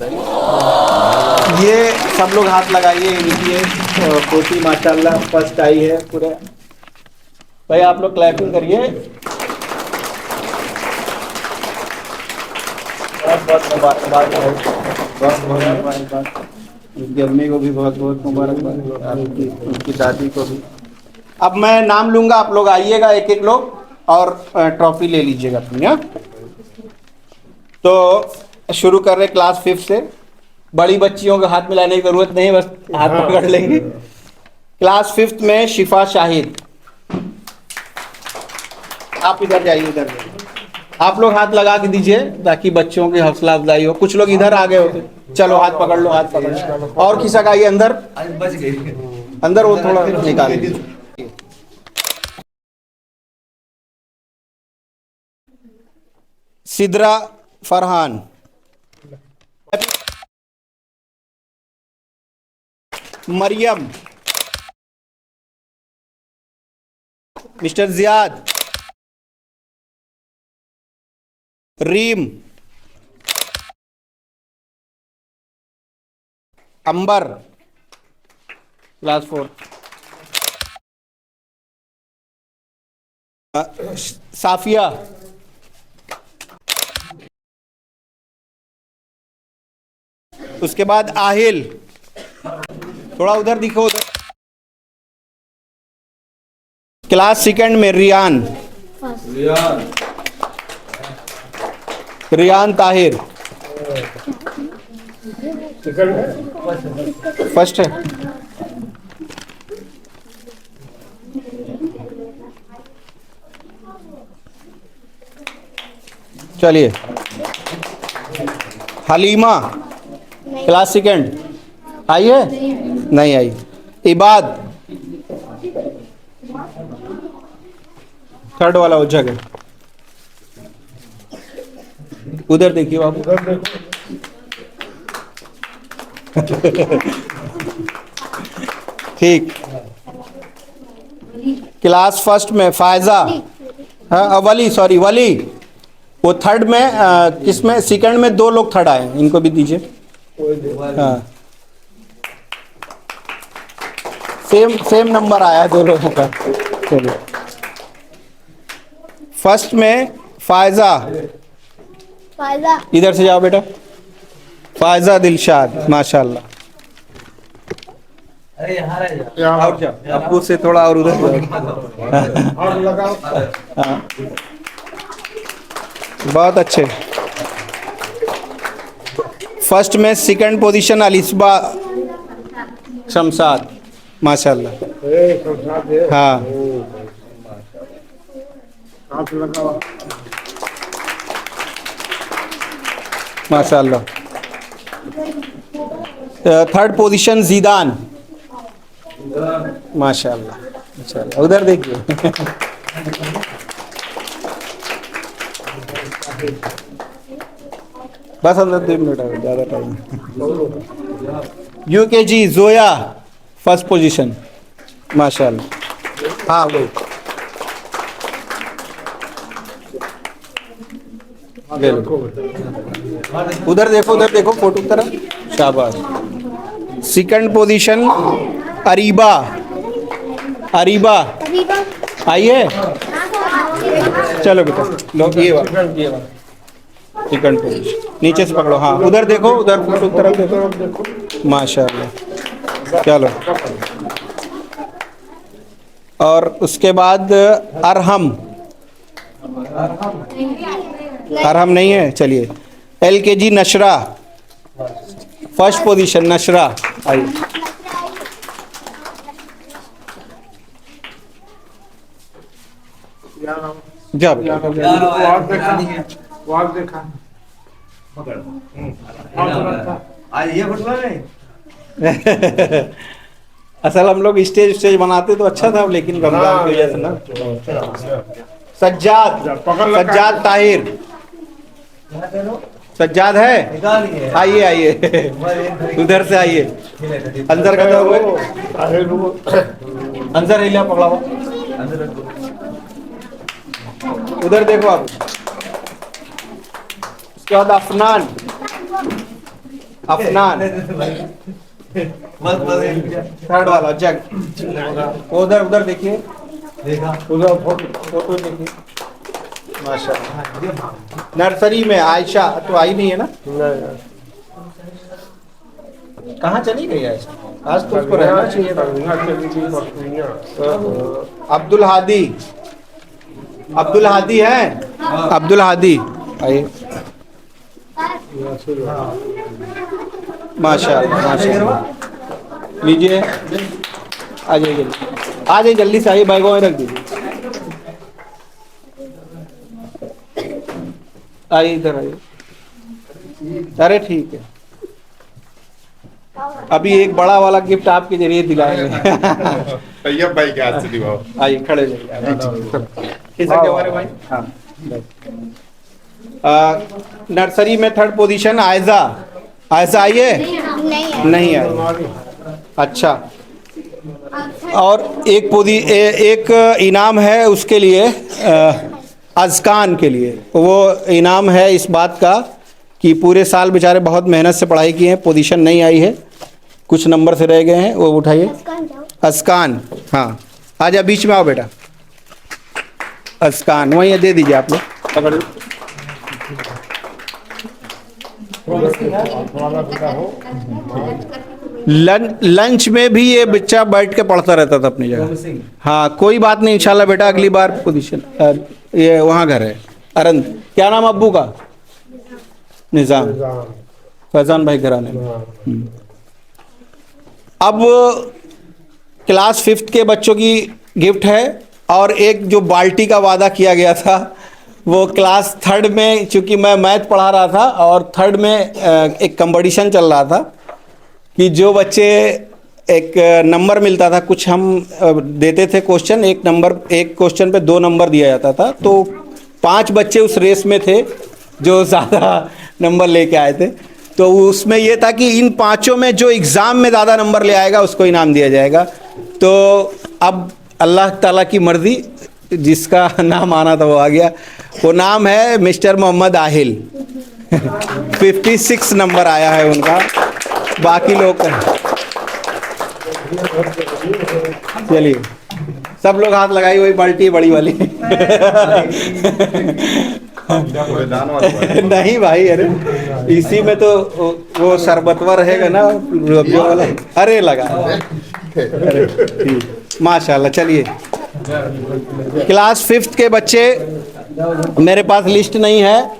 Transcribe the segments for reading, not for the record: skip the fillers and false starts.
ये सब लोग हाथ लगाइए, इनकी पोती माशाल्लाह फर्स्ट आई है पूरे। भाई आप लोग क्लैपिंग करिए। बहुत बहुत मुबारकबाद है, बहुत बहुत मुबारकबाद। उनकी अम्मी को भी बहुत बहुत मुबारकबाद, उनकी दादी को भी। अब मैं नाम लूंगा, आप लोग आइएगा एक एक लोग और ट्रॉफी ले लीजिएगा अपनी। हाँ, तो शुरू कर रहे क्लास 5 से। बड़ी बच्चियों को हाथ मिलाने की जरूरत नहीं, बस हाथ पकड़ लेंगे। क्लास 5 में शिफा शाहिद, आप इधर जाइए, इधर जाइए। आप लोग हाथ लगा के दीजिए ताकि बच्चों की हौसला अफजाई हो। कुछ लोग इधर आ गए होते, चलो हाथ पकड़ लो, हाथ पकड़ लो। और किसी का आइए अंदर, अंदर वो थोड़ा निकाल लीजिए। सिद्रा फरहान, मरियम, मिस्टर जियाद, रीम, अंबर क्लास 4, साफिया, उसके बाद आहिल, थोड़ा उधर दिखो उधर। क्लास 2 में रियान, रियान ताहिर फर्स्ट है। चलिए, हलीमा क्लास 2 आई है, नहीं आई। इबाद थर्ड वाला वो जगह, उधर देखिए बाबू। ठीक। क्लास 1 में फायजा, हाँ वली, सॉरी वली, वो थर्ड में किसमें 2 में 2 लोग थर्ड आए, इनको भी दीजिए। हाँ सेम नंबर आया 2 लोगों का। चलिए, फर्स्ट में फायजा, इधर से जाओ बेटा। फायजा दिलशाद माशाल्लाह। अरे यहाँ अबू से थोड़ा और उधर और लगाओ। बहुत अच्छे। फर्स्ट में 2nd पोजीशन अलिस्बा शमशाद माशाल्लाह। हाँ माशाल्लाह। 3rd पोजीशन जीदान माशाल्लाह माशाल्लाह। उधर देखिए। बस अंदर 2 मिनट है, ज़्यादा time. UKG Zoya first position माशाल्लाह। हाँ वो उधर देखो, उधर देखो फोटो की तरफ, शाबाश। 2nd पोजीशन अरीबा, अरीबा आइए। चलो बेटा लो, ये वाला 2nd पोजीशन, नीचे से पकड़ो। हाँ उधर देखो, उधर फोटो की तरफ देखो माशाल्लाह। चलो, और उसके बाद अरहम, अरहम नहीं है। चलिए, LKG नशरा फर्स्ट पोजीशन, नशरा आई। जब असल हम लोग स्टेज बनाते तो अच्छा था, लेकिन रमजान की वजह से ना। सज्जाद, सज्जाद ताहिर, सज्जाद है, आइए आइए, उधर से आइए। अंदर खड़ा हुए, अंदर हिला पकड़ा हुआ, उधर देखो आप। उसके बाद अफनान, अफनान। थर्ड वाला जग। उधर उधर देखिए, उधर फोटो देखिए। माशाल्लाह। नर्सरी में आयशा तो आई नहीं है ना? कहाँ चली गई आयशा? आज तो उसको रहना चाहिए था। अब्दुल हादी, अब्दुल हादी है? अब्दुल हादी आइए। माशाल्लाह माशाल्लाह। लीजिए, आ जाइए जल्दी, आ जाइए जल्दी से, आइए बैगों में रख दीजिए। आइए इधर आइए। अरे ठीक है, अभी एक बड़ा वाला गिफ्ट आपके जरिए दिलाएंगे। तैयब भाई के हाथ से दिवाओ। आइए खड़े जाइए। खिसक जाओ हमारे भाई। हाँ, नर्सरी में थर्ड पोजीशन आयजा। आयजा आइए। नहीं आई। अच्छा, और एक इनाम है उसके लिए, अज़कान के लिए। वो इनाम है इस बात का कि पूरे साल बेचारे बहुत मेहनत से पढ़ाई की है, पोजीशन नहीं आई है, कुछ नंबर से रह गए हैं, वो उठाइए। अज़कान, हाँ आजा बीच में आओ बेटा। अज़कान वहीं दे दीजिए आप लोग, पकड़ लो। लंच में भी ये बच्चा बैठ के पढ़ता रहता था अपनी जगह। हाँ कोई बात नहीं, इंशाल्लाह बेटा अगली बार पोजीशन। ये वहाँ घर है अरंत। क्या नाम अब्बू का? निज़ाम। फैजान भाई घराने। अब क्लास 5th के बच्चों की गिफ्ट है, और एक जो बाल्टी का वादा किया गया था वो क्लास 3rd में, चूँकि मैं मैथ पढ़ा रहा था और 3rd में एक कंपटीशन चल रहा था कि जो बच्चे एक नंबर मिलता था, कुछ हम देते थे क्वेश्चन, एक नंबर, एक क्वेश्चन पे 2 नंबर दिया जाता था, तो 5 बच्चे उस रेस में थे जो ज़्यादा नंबर लेके आए थे। तो उसमें ये था कि इन 5 में जो एग्ज़ाम में ज़्यादा नंबर ले आएगा उसको इनाम दिया जाएगा। तो अब अल्लाह ताला की मर्ज़ी, जिसका नाम आना था वो आ गया। वो नाम है मिस्टर मोहम्मद आहिल। 56 नंबर आया है उनका, बाकी लोग। चलिए सब लोग हाथ लगाइए, वही बाल्टी बड़ी वाली। नहीं भाई, अरे इसी में तो वो शरबतवा रहेगा ना, जो वाला। अरे लगा, अरे ठीक, माशाल्लाह। चलिए, क्लास 5th के बच्चे, मेरे पास लिस्ट नहीं है,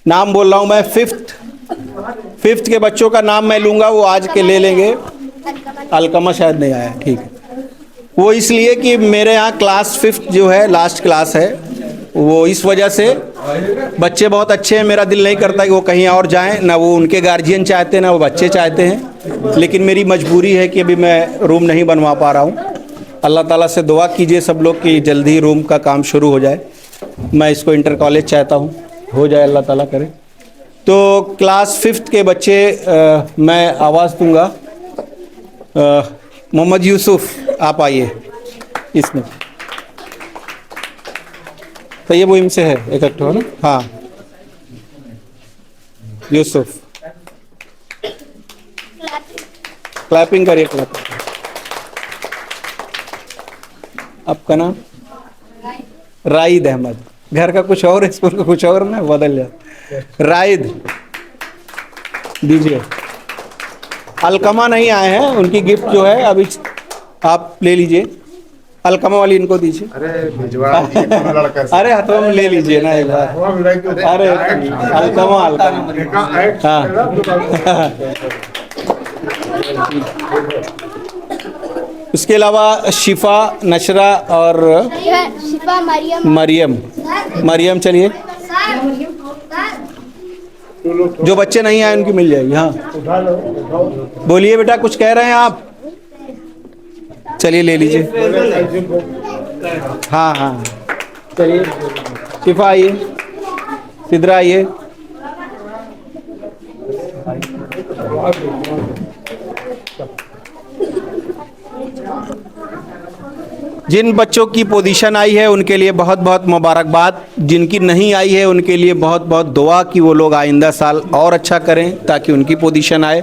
नाम बोल रहा हूँ मैं। 5th के बच्चों का नाम मैं लूँगा, वो आज के ले लेंगे। अलकमा शायद नहीं आया, ठीक है। वो इसलिए कि मेरे यहाँ क्लास 5th जो है लास्ट क्लास है, वो इस वजह से बच्चे बहुत अच्छे हैं, मेरा दिल नहीं करता कि वो कहीं और जाएं, ना वो उनके गार्जियन चाहते हैं ना वो बच्चे चाहते हैं, लेकिन मेरी मजबूरी है कि अभी मैं रूम नहीं बनवा पा रहा हूँ। अल्लाह ताला से दुआ कीजिए सब लोग कि जल्दी रूम का काम शुरू हो जाए। मैं इसको इंटर कॉलेज चाहता हूँ, हो जाए, अल्लाह ताला करे। तो क्लास 5th के बच्चे मैं आवाज़ दूंगा। मोहम्मद यूसुफ आप आइए इसमें। तो ये मुहिम से है इकट्ठा, है ना? हाँ यूसुफ, क्लैपिंग करिए, क्लैपिंग। आपका नाम? राइद अहमद। घर का कुछ और, स्कूल का कुछ और, ना बदल जाए। राइद दीजिए। अलकमा नहीं आए हैं, उनकी गिफ्ट जो है अभी आप ले लीजिए। अलकमा वाली इनको दीजिए। अरे भिजवा लड़का। अरे हाथों में ले लीजिए ना एक बार। अरे अलकमा, अलकमा। हाँ। उसके अलावा शिफा, नशरा और शिफा, मरियम। मरियम चलिए, जो बच्चे नहीं आए उनकी मिल जाएगी। हाँ बोलिए बेटा, कुछ कह रहे हैं आप? चलिए ले लीजिए। हाँ हाँ चलिए, शिफा आइए, सिद्रा आइए। जिन बच्चों की पोजीशन आई है उनके लिए बहुत बहुत मुबारकबाद, जिनकी नहीं आई है उनके लिए बहुत बहुत दुआ कि वो लोग आइंदा साल और अच्छा करें ताकि उनकी पोजीशन आए।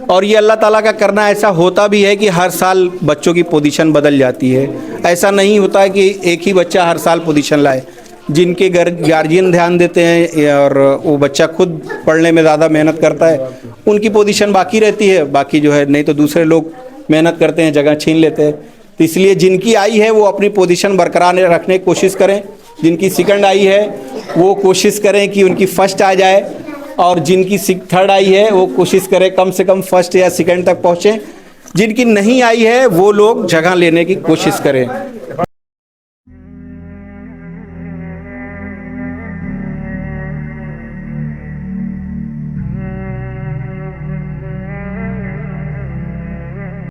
और ये अल्लाह ताला का करना, ऐसा होता भी है कि हर साल बच्चों की पोजीशन बदल जाती है। ऐसा नहीं होता है कि एक ही बच्चा हर साल पोजीशन लाए। जिनके गार्जियन ध्यान देते हैं और वो बच्चा खुद पढ़ने में ज़्यादा मेहनत करता है, उनकी पोजीशन बाकी रहती है, बाकी जो है नहीं तो दूसरे लोग मेहनत करते हैं, जगह छीन लेते हैं। तो इसलिए जिनकी आई है वो अपनी पोजीशन बरकरार रखने की कोशिश करें। जिनकी सेकंड आई है वो कोशिश करें कि उनकी फर्स्ट आ जाए, और जिनकी थर्ड आई है वो कोशिश करें कम से कम फर्स्ट या सेकंड तक पहुँचें। जिनकी नहीं आई है वो लोग जगह लेने की कोशिश करें।